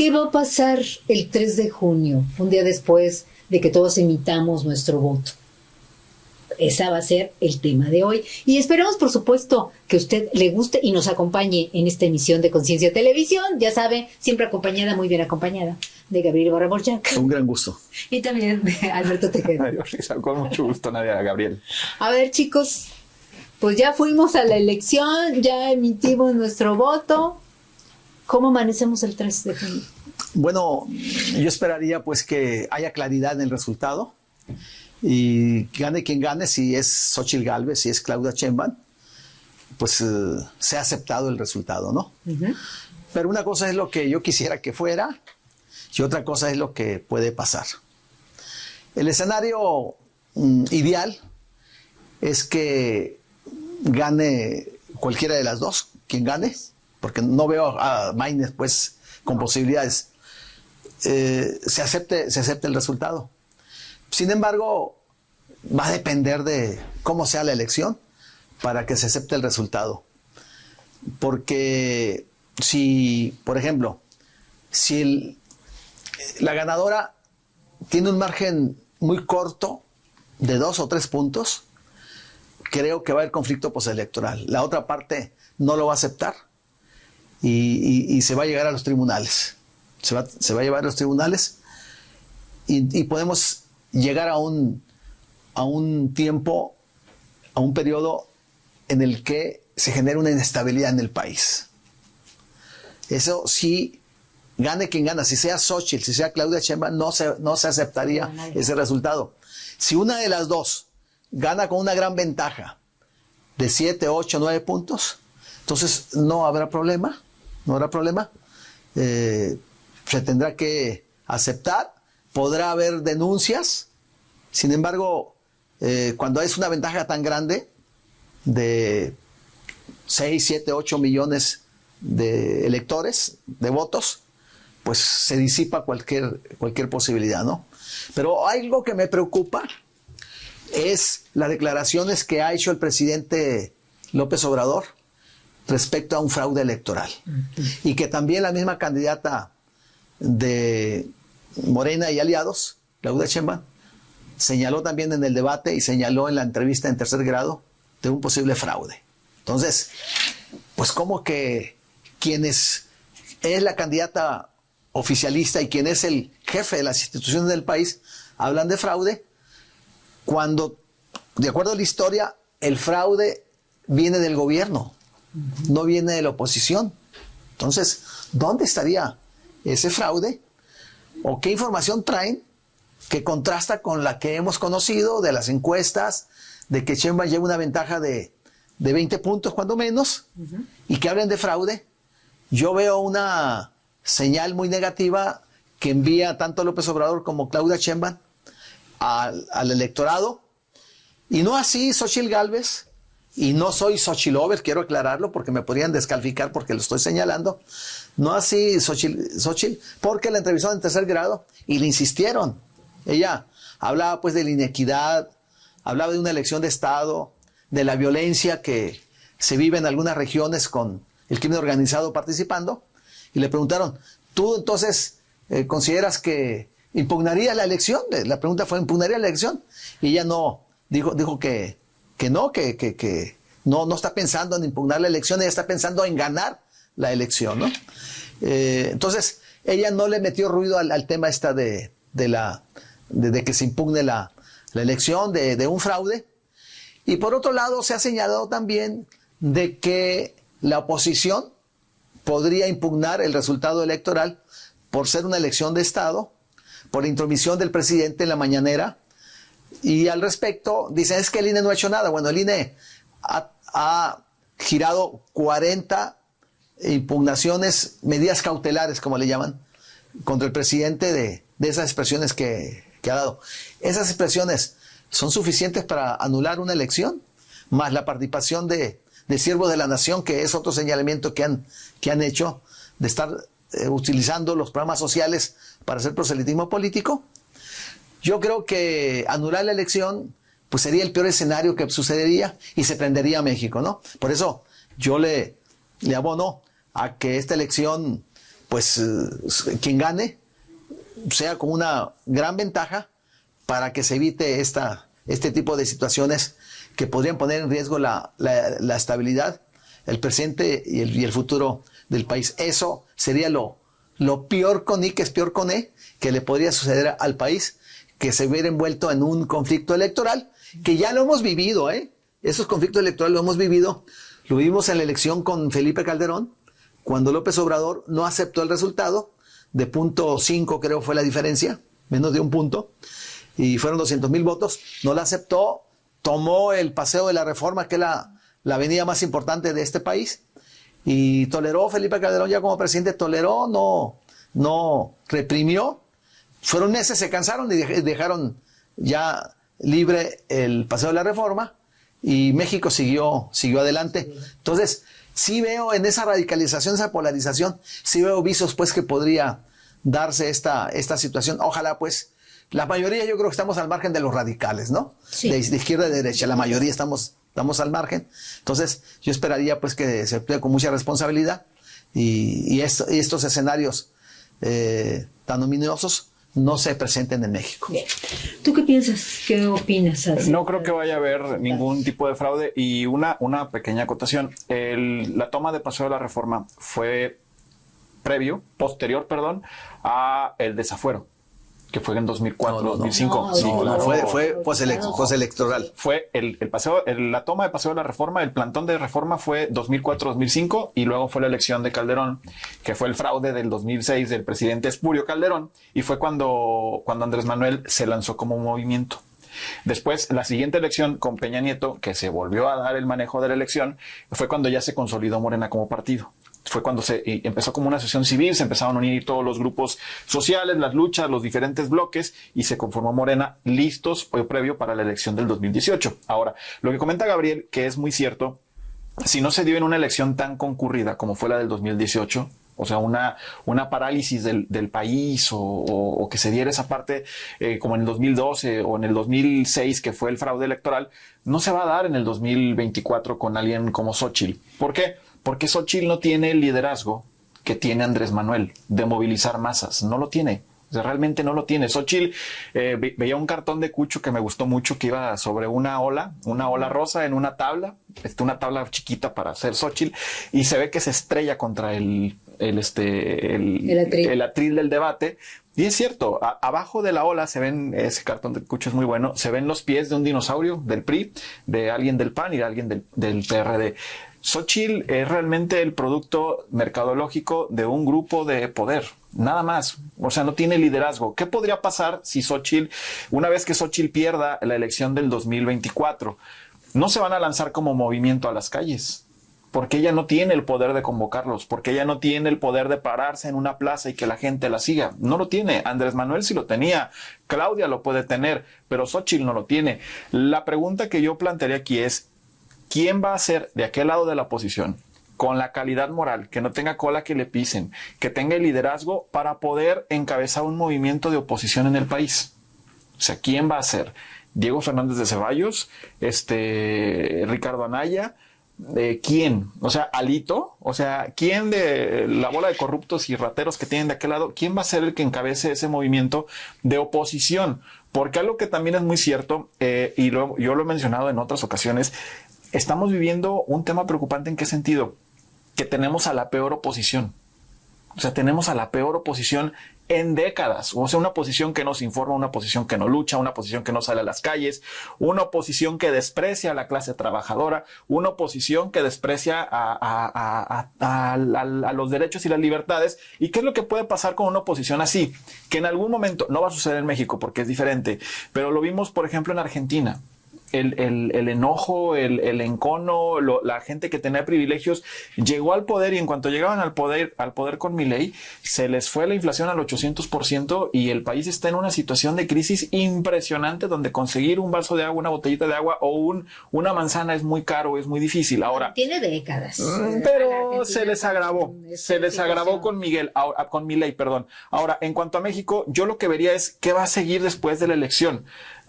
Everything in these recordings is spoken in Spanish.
¿Qué va a pasar el 3 de junio, un día después de que todos emitamos nuestro voto? Esa va a ser el tema de hoy. Y esperamos, por supuesto, que a usted le guste y nos acompañe en esta emisión de Conciencia Televisión. Ya sabe, siempre acompañada, muy bien acompañada, de Gabriel Ibarra Borjac. Un gran gusto. Y también de Alberto Tejeda. Con mucho gusto, Nadia, Gabriel. A ver, chicos, pues ya fuimos a la elección, ya emitimos nuestro voto. ¿Cómo amanecemos el 3 de junio? Bueno, yo esperaría pues que haya claridad en el resultado y gane quien gane, si es Xóchitl Gálvez, si es Claudia Sheinbaum, pues se ha aceptado el resultado, ¿no? Uh-huh. Pero una cosa es lo que yo quisiera que fuera y otra cosa es lo que puede pasar. El escenario ideal es que gane cualquiera de las dos, quien gane, porque no veo a Maínez pues con posibilidades. Se acepte el resultado. Sin embargo, va a depender de cómo sea la elección para que se acepte el resultado. Porque si, por ejemplo, si la ganadora tiene un margen muy corto de 2 o 3 puntos, creo que va a haber conflicto postelectoral. La otra parte no lo va a aceptar y se va a llegar a los tribunales. Se va a llevar a los tribunales y podemos llegar a un tiempo, a un periodo en el que se genera una inestabilidad en el país. Eso sí, gane quien gana, si sea Xóchitl, si sea Claudia Sheinbaum, no se aceptaría ese resultado. Si una de las dos gana con una gran ventaja de 7, 8, 9 puntos, entonces no habrá problema, se tendrá que aceptar, podrá haber denuncias. Sin embargo, cuando es una ventaja tan grande de 6, 7, 8 millones de electores, de votos, pues se disipa cualquier posibilidad, ¿no? Pero algo que me preocupa es las declaraciones que ha hecho el presidente López Obrador respecto a un fraude electoral. Y que también la misma candidata de Morena y aliados, Claudia Sheinbaum, señaló también en el debate y señaló en la entrevista en Tercer Grado de un posible fraude. Entonces, pues como que quien es la candidata oficialista y quien es el jefe de las instituciones del país hablan de fraude, cuando, de acuerdo a la historia, el fraude viene del gobierno, no viene de la oposición. Entonces, ¿dónde estaría ese fraude? ¿O qué información traen que contrasta con la que hemos conocido de las encuestas, de que Sheinbaum lleva una ventaja de 20 puntos cuando menos, y que hablen de fraude? Yo veo una señal muy negativa que envía tanto López Obrador como Claudia Sheinbaum al electorado, y no así Xóchitl Gálvez. Y no soy Xochilover, quiero aclararlo porque me podrían descalificar porque lo estoy señalando. No así Xóchitl, porque la entrevistaron en Tercer Grado y le insistieron. Ella hablaba pues de la inequidad, hablaba de una elección de Estado, de la violencia que se vive en algunas regiones con el crimen organizado participando. Y le preguntaron, ¿tú entonces consideras que impugnaría la elección? La pregunta fue, ¿impugnaría la elección? Y ella no, dijo que no está pensando en impugnar la elección, ella está pensando en ganar la elección, ¿no? Entonces, ella no le metió ruido al tema de que se impugne la elección, de un fraude. Y por otro lado, se ha señalado también de que la oposición podría impugnar el resultado electoral por ser una elección de Estado, por intromisión del presidente en la mañanera. Y al respecto, dicen, es que el INE no ha hecho nada. Bueno, el INE ha girado 40 impugnaciones, medidas cautelares, como le llaman, contra el presidente de esas expresiones que ha dado. Esas expresiones son suficientes para anular una elección, más la participación de siervos de la nación, que es otro señalamiento que han hecho, de estar utilizando los programas sociales para hacer proselitismo político. Yo creo que anular la elección pues sería el peor escenario que sucedería y se prendería a México, ¿no? Por eso yo le abono a que esta elección pues quien gane sea con una gran ventaja para que se evite este tipo de situaciones que podrían poner en riesgo la estabilidad, el presente y el futuro del país. Eso sería lo peor con I, que es peor con E, que le podría suceder al país, que se hubiera envuelto en un conflicto electoral, que ya lo hemos vivido, Esos conflictos electorales lo hemos vivido. Lo vimos en la elección con Felipe Calderón, cuando López Obrador no aceptó el resultado, de 0.5 creo fue la diferencia, menos de un punto, y fueron 200,000 votos, no la aceptó, tomó el Paseo de la Reforma, que es la avenida más importante de este país, y toleró. Felipe Calderón ya como presidente toleró, no reprimió. Fueron meses, se cansaron y dejaron ya libre el Paseo de la Reforma, y México siguió adelante. Entonces, sí veo en esa radicalización, esa polarización, sí veo visos pues que podría darse esta situación. Ojalá pues, la mayoría yo creo que estamos al margen de los radicales, ¿no? Sí. De izquierda y derecha, la mayoría estamos al margen. Entonces, yo esperaría pues que se actúe con mucha responsabilidad y estos escenarios tan ominosos no se presenten en México. Bien. ¿Tú qué piensas? ¿Qué opinas? No creo que vaya a haber ningún tipo de fraude. Y una pequeña acotación. La toma de Paseo de la Reforma fue posterior, a el desafuero, que fue en 2004, 2005. Fue postelectoral. Fue el paseo, la toma de Paseo de la Reforma, el plantón de reforma fue 2004-2005, y luego fue la elección de Calderón, que fue el fraude del 2006 del presidente Espurio Calderón, y fue cuando Andrés Manuel se lanzó como movimiento. Después, la siguiente elección con Peña Nieto, que se volvió a dar el manejo de la elección, fue cuando ya se consolidó Morena como partido. Fue cuando se empezó como una asociación civil, se empezaron a unir todos los grupos sociales, las luchas, los diferentes bloques, y se conformó Morena, listos previo para la elección del 2018. Ahora, lo que comenta Gabriel, que es muy cierto, si no se dio en una elección tan concurrida como fue la del 2018, o sea, una parálisis del país, o que se diera esa parte como en el 2012 o en el 2006, que fue el fraude electoral, no se va a dar en el 2024 con alguien como Xóchitl. ¿Por qué? Porque Xóchitl no tiene el liderazgo que tiene Andrés Manuel de movilizar masas. No lo tiene. O sea, realmente no lo tiene. Xóchitl, veía un cartón de Cucho que me gustó mucho, que iba sobre una ola rosa en una tabla, una tabla chiquita para hacer Xóchitl, y se ve que se estrella contra el atril del debate. Y es cierto, abajo de la ola se ven, ese cartón de Cucho es muy bueno, se ven los pies de un dinosaurio del PRI, de alguien del PAN y de alguien del PRD. Xóchitl es realmente el producto mercadológico de un grupo de poder, nada más. O sea, no tiene liderazgo. ¿Qué podría pasar si Xóchitl, una vez que Xóchitl pierda la elección del 2024, no se van a lanzar como movimiento a las calles? Porque ella no tiene el poder de convocarlos, porque ella no tiene el poder de pararse en una plaza y que la gente la siga. No lo tiene. Andrés Manuel sí lo tenía, Claudia lo puede tener, pero Xóchitl no lo tiene. La pregunta que yo plantearía aquí es, ¿quién va a ser de aquel lado de la oposición con la calidad moral, que no tenga cola que le pisen, que tenga el liderazgo para poder encabezar un movimiento de oposición en el país? O sea, ¿quién va a ser? ¿Diego Fernández de Ceballos? ¿Ricardo Anaya? ¿Quién? O sea, ¿Alito? O sea, ¿quién de la bola de corruptos y rateros que tienen de aquel lado? ¿Quién va a ser el que encabece ese movimiento de oposición? Porque algo que también es muy cierto, y yo lo he mencionado en otras ocasiones, estamos viviendo un tema preocupante. ¿En qué sentido? Que tenemos a la peor oposición. O sea, tenemos a la peor oposición en décadas. O sea, una oposición que no se informa, una oposición que no lucha, una oposición que no sale a las calles, una oposición que desprecia a la clase trabajadora, una oposición que desprecia a los derechos y las libertades. ¿Y qué es lo que puede pasar con una oposición así? Que en algún momento, no va a suceder en México porque es diferente, pero lo vimos, por ejemplo, en Argentina. El enojo, el encono, la gente que tenía privilegios llegó al poder, y en cuanto llegaban al poder con Milei, se les fue la inflación al 800% y el país está en una situación de crisis impresionante, donde conseguir un vaso de agua, una botellita de agua o una manzana es muy caro, es muy difícil. Ahora, tiene décadas. Pero se les agravó con Milei, perdón. Ahora, en cuanto a México, yo lo que vería es qué va a seguir después de la elección.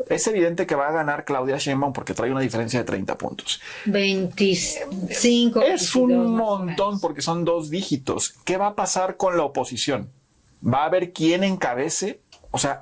Es evidente que va a ganar Claudia Sheinbaum Sheinbaum porque trae una diferencia de 30 puntos. 25. Es un montón porque son 2 dígitos. ¿Qué va a pasar con la oposición? ¿Va a haber quién encabece? O sea,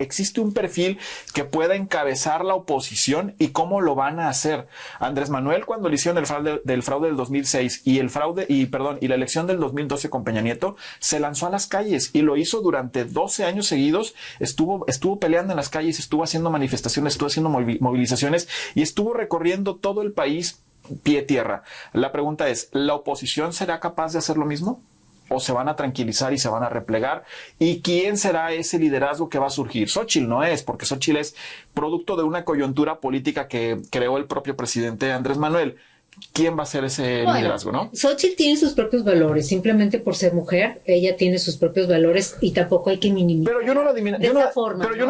existe un perfil que pueda encabezar la oposición y cómo lo van a hacer. Andrés Manuel, cuando le hicieron el fraude del 2006 y la elección del 2012 con Peña Nieto, se lanzó a las calles y lo hizo durante 12 años seguidos. Estuvo peleando en las calles, estuvo haciendo manifestaciones, estuvo haciendo movilizaciones y estuvo recorriendo todo el país pie tierra. La pregunta es, ¿la oposición será capaz de hacer lo mismo? ¿O se van a tranquilizar y se van a replegar? ¿Y quién será ese liderazgo que va a surgir? Xóchitl no es, porque Xóchitl es producto de una coyuntura política que creó el propio presidente Andrés Manuel. ¿Quién va a ser ese liderazgo, no? Xóchitl tiene sus propios valores, simplemente por ser mujer, ella tiene sus propios valores y tampoco hay que minimizar. Pero yo no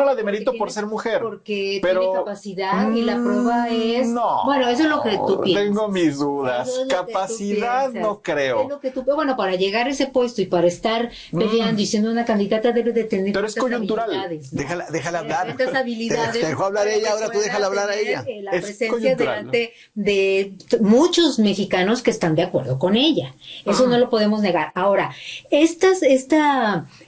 la demerito por ser mujer. Porque tiene capacidad y la prueba es... No. Bueno, eso es lo que tú piensas. Tengo mis dudas. Capacidad no creo. Es lo que bueno, para llegar a ese puesto y para estar peleando y siendo una candidata debe de tener... Pero es coyuntural. ¿No? Déjala hablar. Estas habilidades. Te dejó hablar ella, ahora tú déjala hablar a ella. La presencia delante de muchos mexicanos que están de acuerdo con ella. Eso no lo podemos negar. Ahora, esta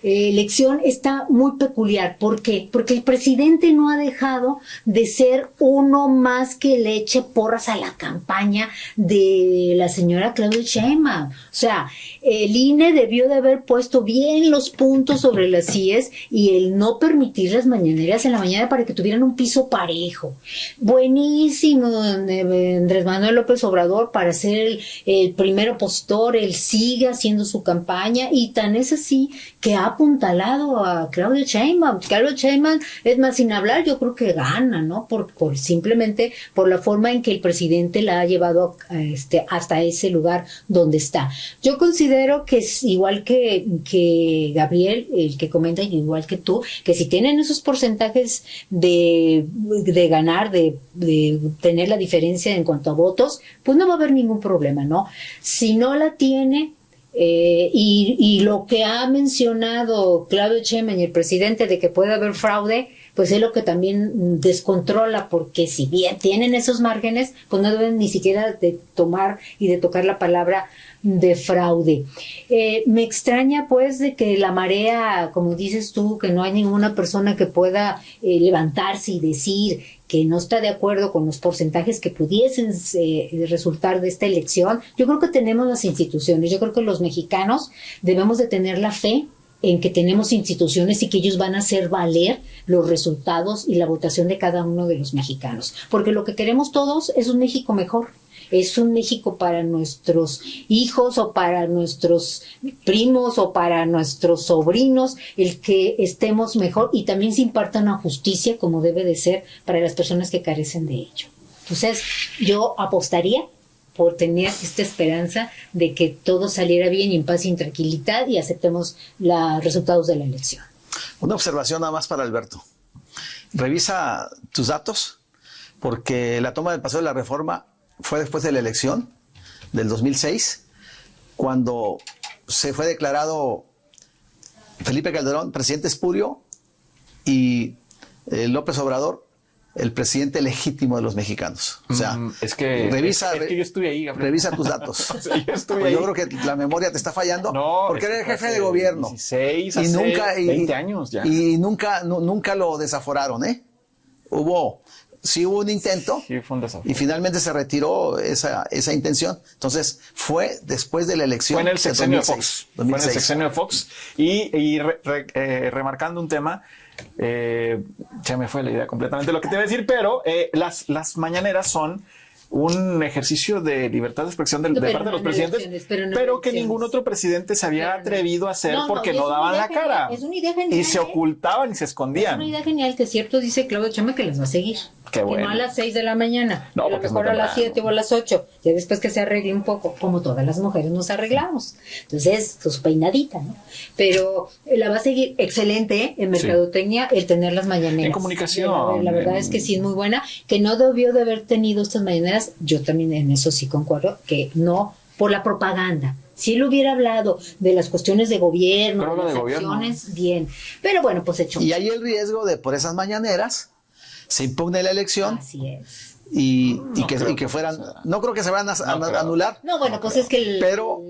elección está muy peculiar. ¿Por qué? Porque el presidente no ha dejado de ser uno más que le eche porras a la campaña de la señora Claudia Sheinbaum. O sea, el INE debió de haber puesto bien los puntos sobre las IES y el no permitir las mañaneras en la mañana para que tuvieran un piso parejo. Buenísimo, Andrés Manuel López Obrador, para ser el primer opositor, él sigue haciendo su campaña y tan es así que ha apuntalado a Claudia Sheinbaum. Claudia Sheinbaum, es más, sin hablar, yo creo que gana, ¿no? Simplemente por la forma en que el presidente la ha llevado hasta ese lugar donde está. Yo considero que es igual que Gabriel, el que comenta, igual que tú, que si tienen esos porcentajes de ganar, de tener la diferencia en cuanto a votos, pues no va a haber ningún problema, ¿no? Si no la tiene, y lo que ha mencionado Claudio Sheinbaum y el presidente de que puede haber fraude, pues es lo que también descontrola, porque si bien tienen esos márgenes, pues no deben ni siquiera de tomar y de tocar la palabra de fraude. Me extraña pues de que la marea, como dices tú, que no hay ninguna persona que pueda levantarse y decir que no está de acuerdo con los porcentajes que pudiesen resultar de esta elección. Yo creo que tenemos las instituciones, yo creo que los mexicanos debemos de tener la fe en que tenemos instituciones y que ellos van a hacer valer los resultados y la votación de cada uno de los mexicanos. Porque lo que queremos todos es un México mejor. Es un México para nuestros hijos o para nuestros primos o para nuestros sobrinos, el que estemos mejor y también se imparta una justicia como debe de ser para las personas que carecen de ello. Entonces, yo apostaría por tener esta esperanza de que todo saliera bien y en paz y en tranquilidad y aceptemos los resultados de la elección. Una observación nada más para Alberto. Revisa tus datos, porque la toma del Paseo de la Reforma fue después de la elección del 2006, cuando se fue declarado Felipe Calderón presidente espurio y López Obrador el presidente legítimo de los mexicanos. O sea, es que yo estuve ahí, Gabriel. Revisa tus datos. O sea, yo creo que la memoria te está fallando, porque eres jefe de gobierno. 16, y nunca, 20 años ya. Y nunca lo desaforaron, ¿eh? Sí hubo un intento, sí, fue un desafío. Y finalmente se retiró esa intención. Entonces, fue después de la elección. Fue en el sexenio de 2006, Fox. 2006. Fue en el sexenio de Fox. Y remarcando un tema, ya me fue la idea completamente lo que te iba a decir, pero las mañaneras son un ejercicio de libertad de expresión de parte de los presidentes, pero que ningún otro presidente se había atrevido a hacer porque no daban la cara. Es una idea genial. Y se ocultaban y se escondían. Es una idea genial que cierto dice Claudio Sheinbaum que las va a seguir. Qué bueno. Y no a las 6 de la mañana, no, a lo mejor a las 7 o a las 8, ya después que se arregle un poco, como todas las mujeres nos arreglamos. Entonces, su peinadita, ¿no? Pero la va a seguir excelente en mercadotecnia el tener las mañaneras. En comunicación. La verdad es que sí es muy buena, que no debió de haber tenido estas mañaneras, yo también en eso sí concuerdo, que no por la propaganda. Si él hubiera hablado de las cuestiones de gobierno, de las acciones, bien. Pero bueno, pues hecho. Y hay el riesgo de por esas mañaneras se impugne la elección Así es. y creo que que fueran, suceda. no creo que se van a creo. anular, No, bueno, pues es que Pero-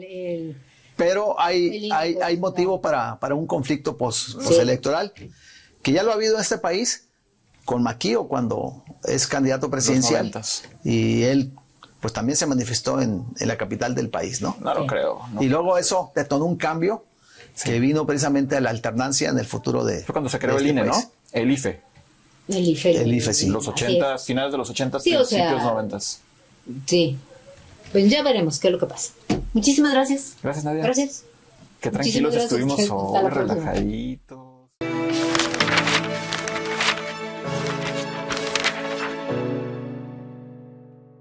pero El hay, INE, hay, pues, hay motivo no. para un conflicto postelectoral, que ya lo ha habido en este país con Maquío cuando es candidato presidencial. 90s. Y él pues también se manifestó en la capital del país, ¿no? No lo Sí. creo. no. Y luego eso detonó un cambio que vino precisamente a la alternancia en el futuro de Fue cuando se creó de el este INE, país. ¿no? El IFE. El IFE. El IFE, sí. Los Así 80, finales de los 80, Sí, o sea, principios 90. Sí. Pues ya veremos qué es lo que pasa. Muchísimas gracias. Gracias, Nadia. Gracias. Qué Muchísimas tranquilos gracias. estuvimos Hasta la hoy, próxima. relajaditos.